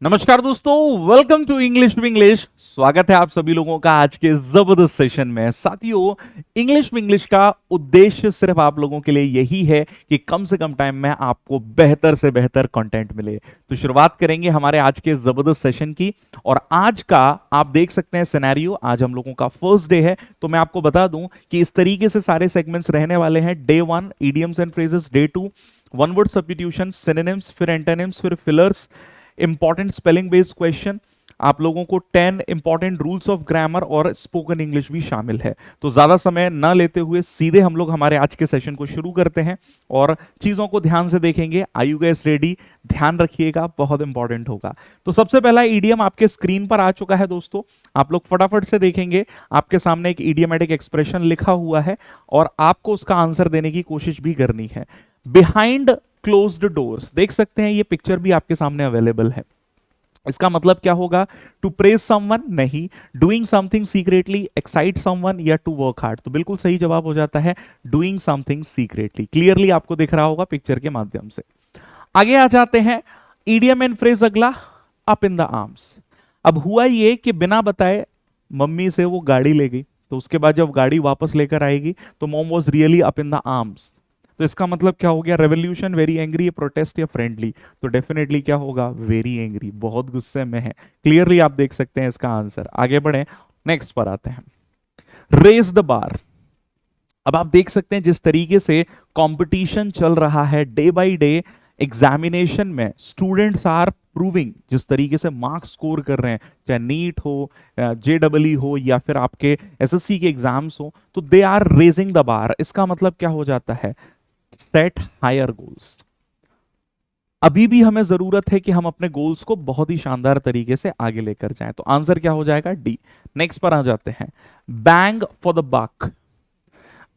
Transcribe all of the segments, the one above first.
नमस्कार दोस्तों, welcome to English Vinglish. स्वागत है आप सभी लोगों का आज के जबरदस्त सेशन में। साथियों, इंग्लिश विंग्लिश का उद्देश्य सिर्फ आप लोगों के लिए यही है कि कम से कम टाइम में आपको बेहतर से बेहतर कंटेंट मिले। तो शुरुआत करेंगे हमारे आज के जबरदस्त सेशन की। और आज का आप देख सकते हैं सिनेरियो, आज हम लोगों का फर्स्ट डे है। तो मैं आपको बता दूं कि इस तरीके से सारे सेगमेंट्स रहने वाले हैं। Day 1 idioms and phrases, day 2 one word substitution, synonyms, फिर एंटोनिम्स, फिर fillers, important spelling based question. आप लोगों को 10 इंपॉर्टेंट रूल्स ऑफ ग्रामर और स्पोकन इंग्लिश भी शामिल है। तो ज्यादा समय न लेते हुए सीधे हम लोग हमारे आज के सेशन को शुरू करते हैं और चीजों को ध्यान से देखेंगे। Are you guys ready? ध्यान रखिएगा, बहुत इंपॉर्टेंट होगा। तो सबसे पहला ईडियम आपके स्क्रीन पर आ चुका है दोस्तों, आप लोग फटाफट से देखेंगे। आपके सामने एक इडियमेटिक एक्सप्रेशन लिखा हुआ है और आपको उसका आंसर देने की कोशिश भी करनी है। बिहाइंड क्लोज्ड डोर्स, देख सकते हैं ये पिक्चर भी आपके सामने अवेलेबल है। इसका मतलब क्या होगा? टू प्रेज समवन नहीं, doing something secretly, excite someone या टू वर्क हार्ड। तो बिल्कुल सही जवाब हो जाता है डूइंग समथिंग सीक्रेटली। क्लियरली आपको दिख रहा होगा पिक्चर के माध्यम से। आगे आ जाते हैं, इडियम एंड फ्रेज अगला, अप इन द आर्म्स। अब हुआ ये कि बिना बताए मम्मी से वो गाड़ी ले गई, तो उसके बाद जब गाड़ी वापस लेकर आएगी तो mom was really up in the arms. तो इसका मतलब क्या हो गया? रेवोल्यूशन, वेरी एंग्री, प्रोटेस्ट या फ्रेंडली? तो डेफिनेटली क्या होगा? वेरी एंग्री, बहुत गुस्से में है। क्लियरली आप देख सकते हैं इसका आंसर। आगे बढ़े, नेक्स्ट पर आते हैं, रेज द बार। अब आप देख सकते हैं जिस तरीके से कंपटीशन चल रहा है डे बाय डे एग्जामिनेशन में, स्टूडेंट्स आर प्रूविंग, जिस तरीके से मार्क्स स्कोर कर रहे हैं, चाहे नीट हो, जेडबलई हो या फिर आपके एसएससी के एग्जाम्स हो, तो they are raising the bar. इसका मतलब क्या हो जाता है? Set higher goals. अभी भी हमें जरूरत है कि हम अपने गोल्स को बहुत ही शानदार तरीके से आगे लेकर जाएं। तो आंसर क्या हो जाएगा? डी। नेक्स्ट पर आ जाते हैं, बैंग फॉर द बक।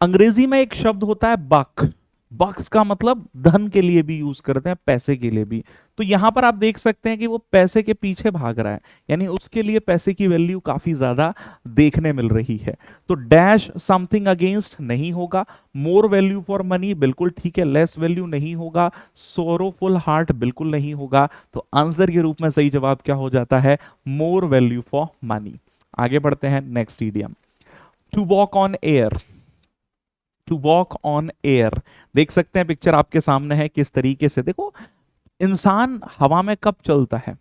अंग्रेजी में एक शब्द होता है बक। बक्स का मतलब धन के लिए भी यूज करते हैं, पैसे के लिए भी। तो यहां पर आप देख सकते हैं कि वो पैसे के पीछे भाग रहा है, यानी उसके लिए पैसे की वैल्यू काफी ज्यादा देखने मिल रही है। तो डैश समथिंग अगेंस्ट नहीं होगा, मोर वैल्यू फॉर मनी बिल्कुल ठीक है, लेस वैल्यू नहीं होगा, सोरोफुल हार्ट बिल्कुल नहीं होगा। तो आंसर के रूप में सही जवाब क्या हो जाता है? More value for money. आगे बढ़ते हैं, next idiom, to walk on air. To walk on air, देख सकते हैं पिक्चर आपके सामने है किस तरीके से। देखो, इंसान हवा में कब चलता है?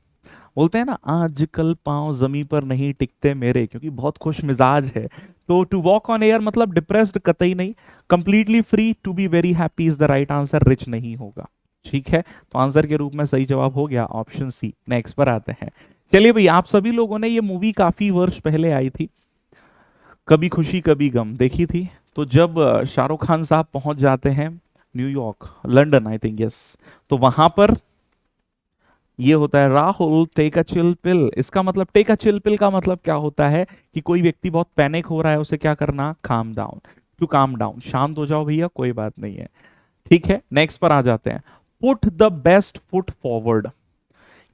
बोलते हैं ना, आजकल पांव जमीन पर नहीं टिकते मेरे, क्योंकि बहुत खुश मिजाज है। तो टू वॉक ऑन एयर मतलब डिप्रेस्ड कतई नहीं, completely free, to be very happy is the right answer, rich नहीं होगा। ठीक है, तो आंसर के रूप में सही जवाब हो गया ऑप्शन सी। नेक्स्ट पर आते हैं। चलिए भाई, आप सभी लोगों ने ये मूवी काफी वर्ष पहले आई थी, कभी खुशी कभी गम, देखी थी? तो जब शाहरुख खान साहब पहुंच जाते हैं New York, London I think, yes, तो वहां पर ये होता है, Rahul take a chill pill. इसका मतलब, टेक अ चिल पिल का मतलब क्या होता है कि कोई व्यक्ति बहुत पैनिक हो रहा है, उसे क्या करना? Calm down, to calm down, शांत हो जाओ भैया, कोई बात नहीं है। ठीक है, नेक्स्ट पर आ जाते हैं, put the best foot forward.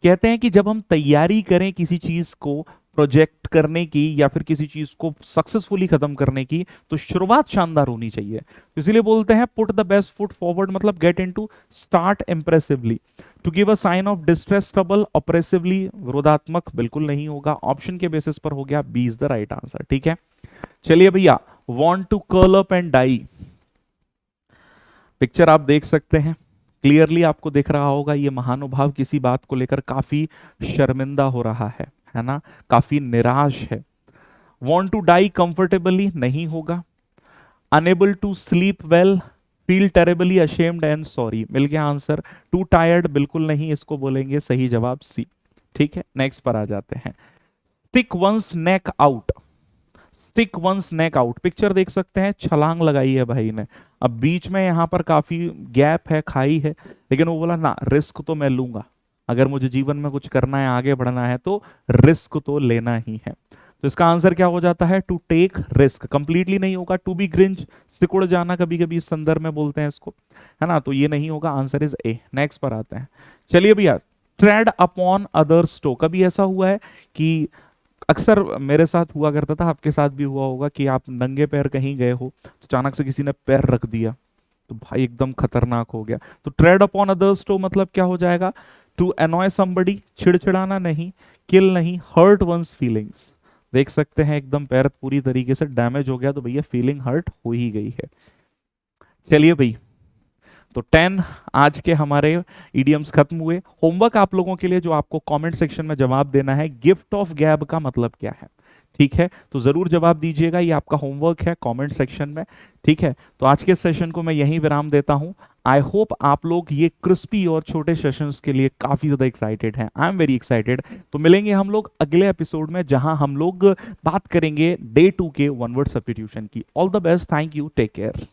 कहते हैं कि जब हम तैयारी करें किसी चीज को प्रोजेक्ट करने की या फिर किसी चीज को सक्सेसफुली खत्म करने की, तो शुरुआत शानदार होनी चाहिए। तो इसीलिए बोलते हैं put the best foot forward, मतलब get into, start impressively. To give a sign of distress, trouble, oppressively, विरोधात्मक बिल्कुल नहीं होगा। ऑप्शन के बेसिस पर हो गया B is the right answer. ठीक है, चलिए भैया, want to curl up and die. Picture आप देख सकते हैं, क्लियरली आपको दिख रहा होगा ये महानुभाव किसी बात को लेकर काफी शर्मिंदा हो रहा है ना, काफी निराश है। वॉन्ट टू डाई कंफर्टेबली नहीं होगा, unable to sleep well, feel terribly ashamed and sorry, मिल गया आंसर। टू टायर्ड बिल्कुल नहीं, इसको बोलेंगे सही जवाब सी। ठीक है, नेक्स्ट पर आ जाते हैं, stick one's neck out. Stick one's neck out, picture देख सकते हैं, छलांग लगाई है भाई ने। अब बीच में यहाँ पर काफी गैप है, खाई है, लेकिन वो बोला ना, रिस्क तो मैं लूंगा। अगर मुझे जीवन में कुछ करना है, आगे बढ़ना है, तो रिस्क तो लेना ही है। तो इसका आंसर क्या हो जाता है? To take risk. कंप्लीटली नहीं होगा, टू बी ग्रिंच, सिकुड़ जाना कभी कभी इस संदर्भ में बोलते हैं इसको, है ना, तो ये नहीं होगा, आंसर इज ए। नेक्स्ट पर आते हैं, चलिए भैया, ट्रेड अपॉन अदर्स टो। कभी ऐसा हुआ है कि, अक्सर मेरे साथ हुआ करता था, आपके साथ भी हुआ होगा कि आप नंगे पैर कहीं गए हो, तो अचानक से किसी ने पैर रख दिया, तो भाई एकदम खतरनाक हो गया। तो ट्रेड अपॉन अदर्स टो मतलब क्या हो जाएगा? टू अनॉय समबडी, चिड़चिड़ाना नहीं, किल नहीं, हर्ट वंस फीलिंग्स। देख सकते हैं एकदम पैर पूरी तरीके से डैमेज हो गया तो भैया फीलिंग हर्ट हो ही गई है। चलिए भाई, तो 10 आज के हमारे इडियम्स खत्म हुए। होमवर्क आप लोगों के लिए जो आपको कमेंट सेक्शन में जवाब देना है, गिफ्ट ऑफ गैब का मतलब क्या है, ठीक है, तो जरूर जवाब दीजिएगा, ये आपका होमवर्क है कमेंट सेक्शन में, ठीक है। तो आज के सेशन को मैं यहीं विराम देता हूं। आई होप आप लोग ये क्रिस्पी और छोटे सेशंस के लिए काफी ज्यादा एक्साइटेड हैं। I am very excited. तो मिलेंगे हम लोग अगले एपिसोड में जहां हम लोग बात करेंगे डे 2 के वन वर्ड सब्स्टिट्यूशन की। All the best, thank you, take care.